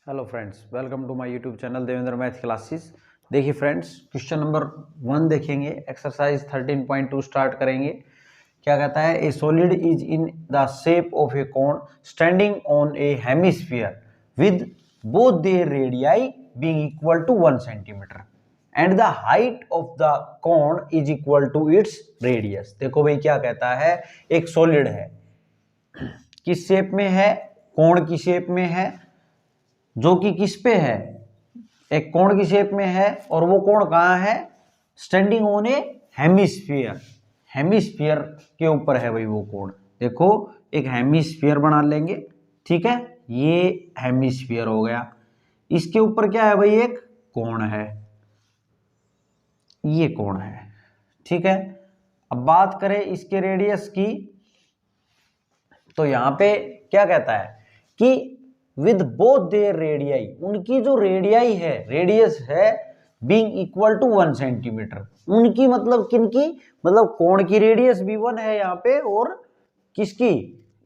Hello friends, welcome to my YouTube channel Devendra math classes. देखिए friends, question number 1 देखेंगे। Exercise 13.2 start करेंगे। क्या कहता है? A solid is in the shape of a cone standing on a hemisphere with both their radii being equal to 1 centimetre and the height of the cone is equal to its radius. देखो भाई, क्या कहता है? एक solid है, किस shape में है? कोण की शेप में है, जो कि किस पे है? एक कोण की शेप में है। और वो कोण कहाँ है? Standing on a hemisphere. Hemisphere के ऊपर है भाई वो कोण। देखो, एक हेमिस्फीयर बना लेंगे, ठीक है? ये हेमिस्फीयर हो गया। इसके ऊपर क्या है भाई? एक कोण है, ये कोण है, ठीक है? अब बात करें इसके रेडियस की, तो यहां पे क्या कहता है कि विद बोथ देयर रेडियाई, उनकी जो रेडियाई है, रेडियस है, बीइंग इक्वल टू 1 सेंटीमीटर। उनकी मतलब किनकी? मतलब कोण की रेडियस भी 1 है यहाँ पे, और किसकी?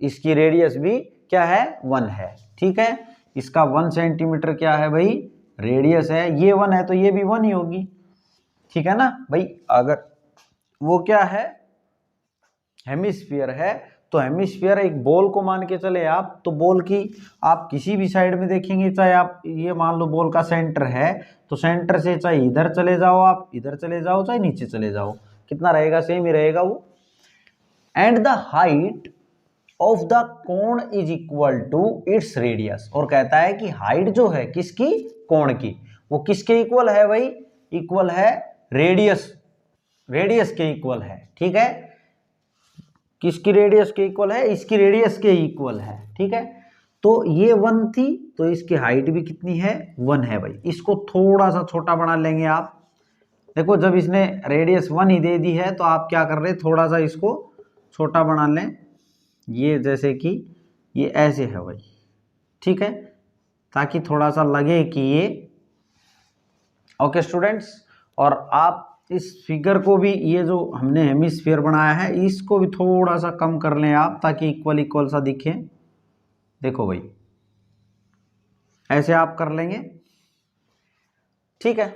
इसकी रेडियस भी क्या है? 1 है, ठीक है? इसका 1 सेंटीमीटर क्या है भाई? रेडियस है। ये 1 है तो ये भी 1 ही होगी, ठीक है ना भाई? अगर वो क्या है? हेमिस्फीयर है, तो हेमिस्फीयर एक बॉल को मान के चले आप, तो बॉल की आप किसी भी साइड में देखेंगे, चाहे आप ये मान लो बॉल का सेंटर है, तो सेंटर से चाहे इधर चले जाओ, आप इधर चले जाओ, चाहे नीचे चले जाओ, कितना रहेगा? सेम ही रहेगा वो। And the height of the cone is equal to its radius. और कहता है कि हाइट जो है किसकी? कोण की। वो किसके इक्वल है भाई? इक्वल है रेडियस, रेडियस के इक्वल है, ठीक है? किसकी रेडियस के इक्वल है? इसकी रेडियस के इक्वल है, ठीक है? तो ये 1 थी, तो इसकी हाइट भी कितनी है? 1 है भाई। इसको थोड़ा सा छोटा बना लेंगे आप। देखो, जब इसने रेडियस 1 ही दे दी है, तो आप क्या कर रहे हैं? थोड़ा सा इसको छोटा बना लें। ये जैसे कि ये ऐसे है भाई, ठीक है? ताकि थोड़ा सा लगे कि ये, ओके स्टूडेंट्स। और आप इस फिगर को भी, ये जो हमने हेमिस्फीयर बनाया है, इसको भी थोड़ा सा कम कर लें आप, ताकि इक्वल इक्वल सा दिखे। देखो भाई, ऐसे आप कर लेंगे, ठीक है?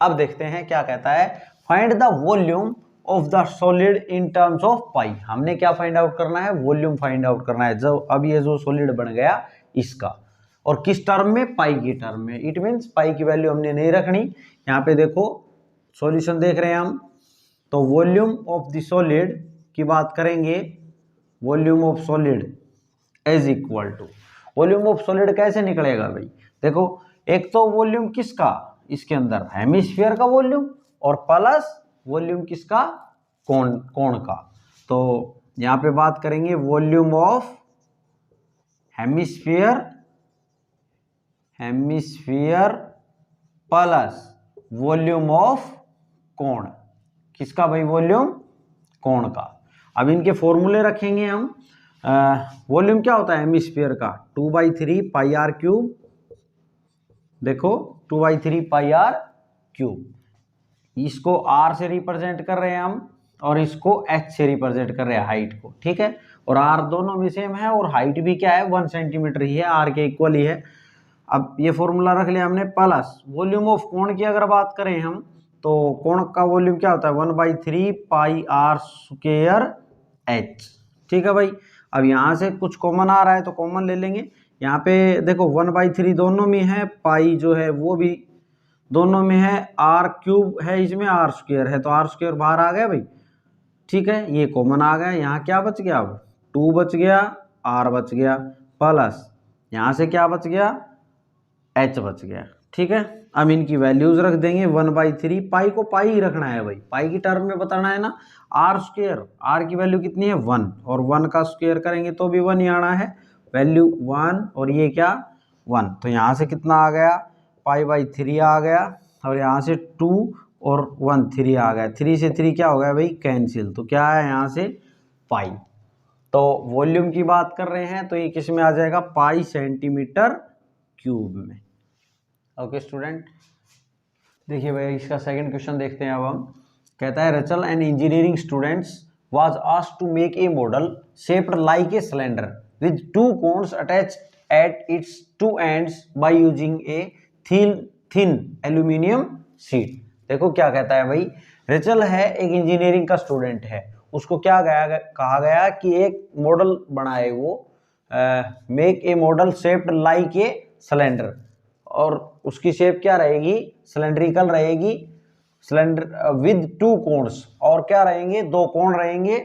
अब देखते हैं क्या कहता है। Find the volume of the solid in terms of pi. हमने क्या फाइंड आउट करना है? वॉल्यूम फाइंड आउट करना है। जो अब ये जो सॉलिड बन गया इसका, और किस टर्म में? पाई की टर्म में। इट मीन्स पाई की वैल्यू हमने नहीं रखनी। यहाँ पे देखो, सॉल्यूशन देख रहे हैं हम, तो वॉल्यूम ऑफ द सॉलिड की बात करेंगे। Volume of solid is equal to, volume of solid कैसे निकलेगा भाई? देखो, एक तो वॉल्यूम किसका? इसके अंदर हेमिस्फीयर का वॉल्यूम, और प्लस वॉल्यूम किसका? कोण का। तो यहाँ पे बात करेंगे volume of hemisphere, hemisphere plus volume of कोण। किसका भाई? वॉल्यूम कोण का। अब इनके फॉर्मूले रखेंगे हम। वॉल्यूम क्या होता है हेमिस्फीयर का? 2/3 पाई आर क्यूब। देखो, 2/3 पाई आर क्यूब। इसको आर से रिप्रेजेंट कर रहे हैं हम, और इसको एच से रिप्रेजेंट कर रहे हैं, हाइट को, ठीक है? और आर दोनों में सेम है, और हाइट भी क्या है? 1 सेंटीमीटर ही है, आर के इक्वल ही है। अब ये फॉर्मूला रख लिया हमने। प्लस वॉल्यूम ऑफ कोण की अगर बात करें हम, तो कोण का वॉल्यूम क्या होता है? 1/3 पाई आर स्क्वायर एच, ठीक है भाई? अब यहाँ से कुछ कॉमन आ रहा है, तो कॉमन ले लेंगे। यहाँ पे देखो, 1/3 दोनों में है, पाई जो है वो भी दोनों में है, आर क्यूब है, इसमें आर स्क्वायर है, तो आर स्क्वायर बाहर आ गया भाई, ठीक है? ये कॉमन आ गया। यहाँ क्या बच गया? अब 2 बच गया, आर बच गया, प्लस यहाँ से क्या बच गया? एच बच गया, ठीक है? अब इनकी वैल्यूज रख देंगे। 1/3, पाई को पाई ही रखना है भाई, पाई की टर्म में बताना है ना। आर स्क्वायर, आर की वैल्यू कितनी है? 1, और 1 का स्क्वायर करेंगे तो भी 1 ही आना है, वैल्यू 1, और ये क्या? 1। तो यहाँ से कितना आ गया? पाई/3 आ गया, और यहाँ से 2 और 1 3 आ गया। 3 से 3 क्या हो गया भाई? कैंसिल। तो क्या है यहाँ से? पाई। तो वॉल्यूम की बात कर रहे हैं, तो ये किस में आ जाएगा? पाई सेंटीमीटर क्यूब में। ओके स्टूडेंट, देखिए भाई, इसका सेकंड क्वेश्चन देखते हैं। अब हम, कहता है Rachel and engineering students was asked to make a model shaped like a cylinder with 2 cones attached at its two ends by using a thin aluminium sheet. देखो क्या कहता है भाई, रेचल है एक इंजीनियरिंग का स्टूडेंट है, उसको क्या कहा गया कि एक मॉडल बनाए वो, make a model shaped like a cylinder, और उसकी शेप क्या रहेगी, सिलेंड्रिकल रहेगी, सिलेंडर विद टू कोन्स, और क्या रहेंगे, दो कोण रहेंगे,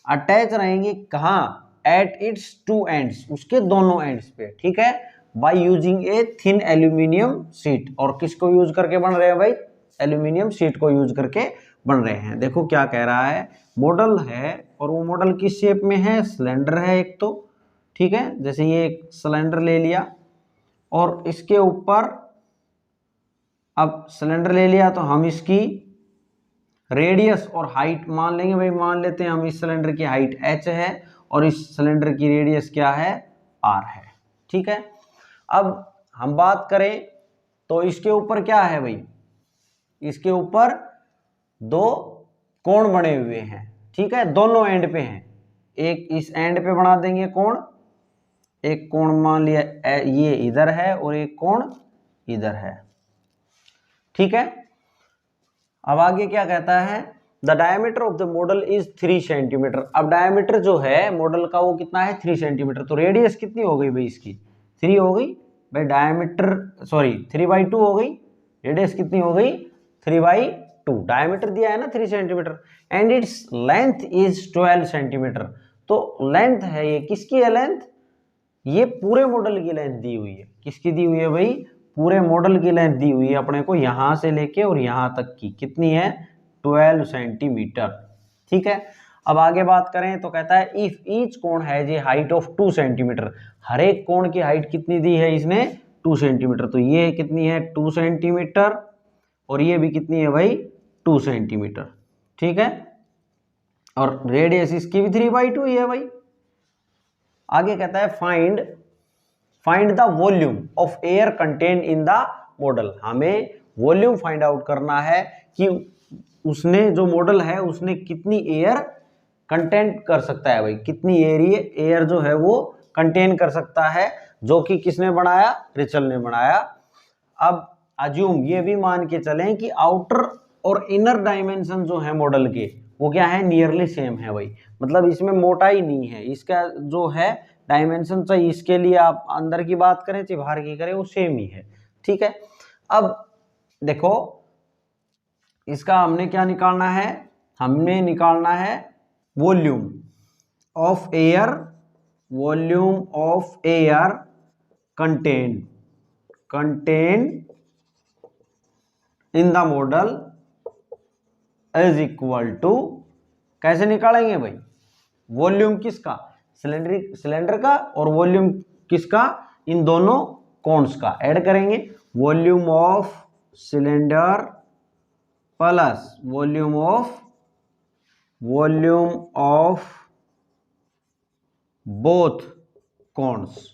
अटैच रहेंगे कहाँ, एट इट्स टू एंड्स, उसके दोनों एंड्स पे, ठीक है, bye using a thin aluminium sheet. और किसको यूज करके बन रहे हैं भाई, एल्यूमिनियम शीट को यूज करके बन रहे हैं। देखो क्या कह रहा है, मॉडल है और वो मॉडल किस शेप में है, सिलेंडर है एक तो, ठीक है, जैसे ये एक सिलेंडर ले लिया और इसके ऊपर, अब सिलेंडर ले लिया तो हम इसकी रेडियस और हाइट मान लेंगे भाई, मान लेते हैं हम इस सिलेंडर की हाइट h है और इस सिलेंडर की रेडियस क्या है, r है, ठीक है। अब हम बात करें तो इसके ऊपर क्या है भाई, इसके ऊपर दो कोण बने हुए हैं, ठीक है, दोनों एंड पे हैं, एक इस एंड पे बना देंगे कोण, एक कोण मान लिया ये इधर है और एक कोण इधर है, ठीक है। अब आगे क्या कहता है, the diameter of the model is 3 centimetre. अब डायमीटर जो है मॉडल का वो कितना है, 3 सेंटीमीटर, तो रेडियस कितनी हो गई भाई इसकी, 3 हो गई भाई, डायमीटर सॉरी 3/2 हो गई, रेडियस कितनी हो गई, 3/2, डायमीटर दिया है ना 3 centimetre, and its length is 12 centimetre. तो लेंथ है ये, किसकी है लेंथ, ये पूरे मॉडल की लेंथ दी हुई है, किसकी दी हुई है भाई, पूरे मॉडल की लेंथ दी हुई है अपने को, यहां से लेके और यहां तक की कितनी है, 12 सेंटीमीटर, ठीक है। अब आगे बात करें तो कहता है if each cone has a height of 2 centimetre, हर एक कोण की हाइट कितनी दी है इसने, 2 सेंटीमीटर, तो ये कितनी है 2 सेंटीमीटर और ये भी कितनी है भाई 2 सेंटीमीटर, ठीक है, और रेडियस इसकी भी 3/2 ही है भाई। आगे कहता है find the volume of air contain in the model, हमें वॉल्यूम फाइंड आउट करना है कि उसने जो मॉडल है उसने कितनी एयर कंटेंट कर सकता है भाई, कितनी एयर जो है वो कंटेन कर सकता है, जो कि किसने बनाया, रेचल ने बनाया। अब अज्यूम ये भी मान के चलें कि आउटर और इनर डायमेंशन जो है मॉडल के वो क्या है, नियरली सेम है भाई, मतलब इसमें मोटाई नहीं है, इसका जो है डायमेंशन चाहिए इसके लिए, आप अंदर की बात करें चाहे बाहर की करें वो सेम ही है, ठीक है। अब देखो इसका हमने क्या निकालना है, हमने निकालना है volume of air, volume of air contain in the model is equal to, कैसे निकालेंगे भाई, वॉल्यूम किसका, सिलेंडर का, और वॉल्यूम किसका, इन दोनों कोन्स का ऐड करेंगे, volume of cylinder plus volume of both cones,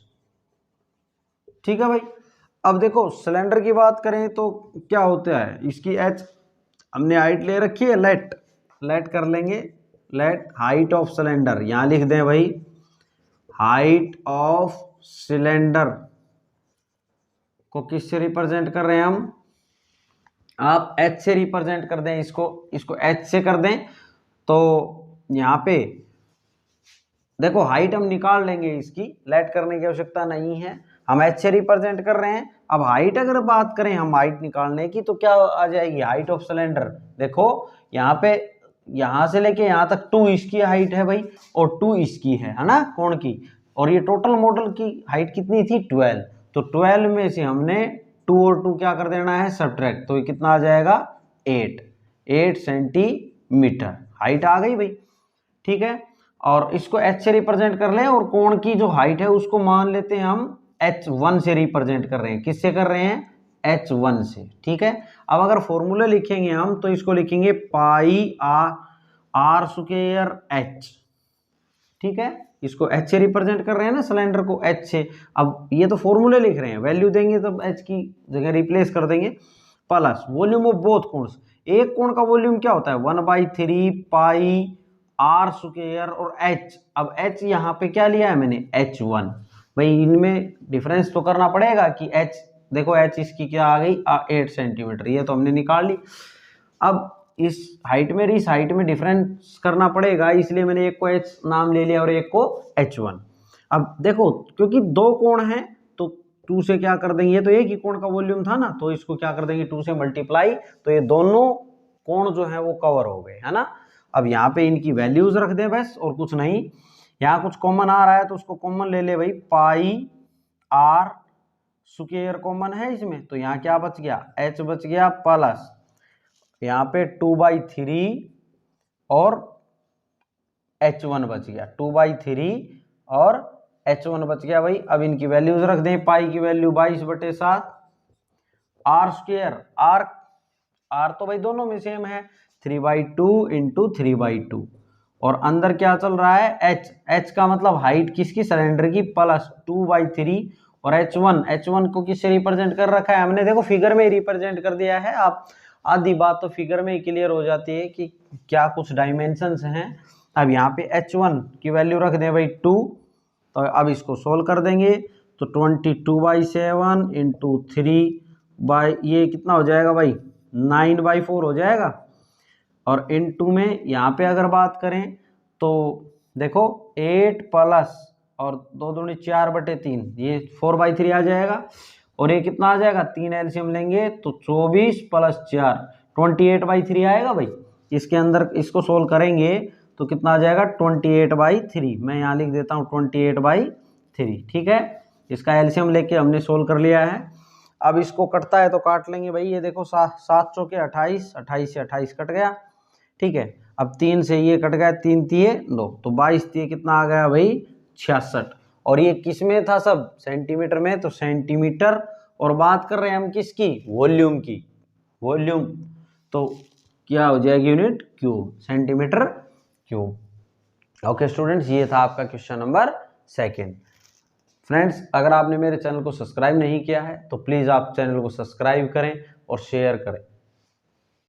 ठीक है भाई। अब देखो सिलेंडर की बात करें तो क्या होता है, इसकी h हमने हाइट ले रखी है, लेट कर लेंगे, लेट हाइट ऑफ सिलेंडर, यहां लिख दें भाई हाइट ऑफ सिलेंडर को किससे रिप्रेजेंट कर रहे हैं हम, आप h से रिप्रेजेंट कर दें, इसको h से कर दें, तो यहाँ पे देखो हाइट हम निकाल लेंगे, इसकी लेट करने की आवश्यकता नहीं है, हम h से रिप्रेजेंट कर रहे हैं। अब हाइट अगर बात करें हम हाइट निकालने की तो क्या आ जाएगी, हाइट ऑफ सिलेंडर, देखो यहाँ पे यहाँ से लेके यहाँ तक 2 इसकी हाइट है भाई और 2 इसकी है ना कोण की, और ये टोटल मॉडल की हाइट कितनी थी 12, तो 12 में से हमने 2 और 2 क्या कर देना है सब्ट्रैक्ट, तो ये कितना आ जाएगा 8 सेंटीमीटर हाइट आ गई भाई, ठीक है। और इसको h से रिप्रेजेंट कर लें और कोण की जो हाइट है उसको मान लेते हैं हम h1 से रिप्रेजेंट कर रहे हैं, किससे कर रहे हैं h1 से, ठीक है। अब अगर फॉर्मूला लिखेंगे हम तो इसको लिखेंगे पाई r स्क्वायर h, ठीक है, इसको h से रिप्रेजेंट कर रहे हैं ना सिलेंडर को h से, अब ये तो फॉर्मूले लिख रहे हैं, वैल्यू देंगे तब h की जगह रिप्लेस कर देंगे, plus volume of both cones, एक कोण का वॉल्यूम क्या होता है 1/3 पाई r स्क्वायर और h, अब h यहाँ पे क्या लिया है मैंने h1, भाई इनमें डिफरेंस तो करना पड़ेगा कि h, देखो h इसकी क्या आ गई 8 सेंटीमीटर, ये तो हमने निकाल ली। अब इस हाइट में इस हाइट में डिफरेंस करना पड़ेगा, इसलिए मैंने एक को h नाम ले लिया और एक को h1। अब देखो क्योंकि दो कोण हैं तो 2 से क्या कर देंगे, ये तो एक ही कोण का वॉल्यूम था ना, तो इसको क्या कर देंगे 2 से मल्टीप्लाई, तो ये दोनों कोण जो है वो कवर हो गए, है ना। अब यहाँ पे इनकी वैल्यूज रख दे बस, और कुछ नहीं। यहाँ कुछ कॉमन आ रहा है तो उसको कॉमन ले ले भाई, पाई आर स्क्वायर कॉमन है इसमें, तो यहाँ क्या बच गया h बच गया, प्लस यहाँ पे 2/3 और h1 बच गया, 2/3 और h1 बच गया भाई। अब इनकी वैल्यूज रख दें, पाई की वैल्यू 22/7, आर स्क्वायर आर तो भाई दोनों में सेम है, 3/2 इंटू 3/2, और अंदर क्या चल रहा है h का मतलब हाइट किसकी, सिलेंडर की, प्लस 2/3 और h1 को किससे रिप्रेजेंट कर रखा है हमने, देखो फिगर में रिप्रेजेंट कर दिया है। आप आधी बात तो फिगर में ही क्लियर हो जाती है कि क्या कुछ डायमेंशंस हैं। अब यहाँ पे h1 की वैल्यू रख दें भाई 2, तो अब इसको सोल्व कर देंगे तो 22/7 इंटू 3 ये कितना हो जाएगा भाई 9/4 हो जाएगा। और इनटू में यहाँ पे अगर बात करें तो देखो 8 प्लस और 2 दूनी 4/3, ये 4/3 आ जाएगा, और ये कितना आ जाएगा 3 एलसीएम लेंगे तो 24 प्लस 4 28/3 आएगा भाई। इसके अंदर इसको सोल्व करेंगे तो कितना आ जाएगा 28/3, मैं यहाँ लिख देता हूँ 28/3, ठीक है। इसका एलसीएम लेके हमने सोल्व कर लिया है। अब इसको कटता है तो काट लेंगे भाई, ये देखो 7 चौके 28, 28 से 28 कट गया, ठीक है। अब 3 से ये कट गया, 3 तिये 2, तो 22 तिये कितना आ गया भाई 66, और ये किस में था सब सेंटीमीटर में, तो सेंटीमीटर, और बात कर रहे हैं हम किसकी, वॉल्यूम की, वॉल्यूम, तो क्या हो जाएगी unit cube, centimetre cube. Okay students, ये था आपका क्वेश्चन नंबर 2। फ्रेंड्स, अगर आपने मेरे चैनल को सब्सक्राइब नहीं किया है तो प्लीज़ आप चैनल को सब्सक्राइब करें और शेयर करें।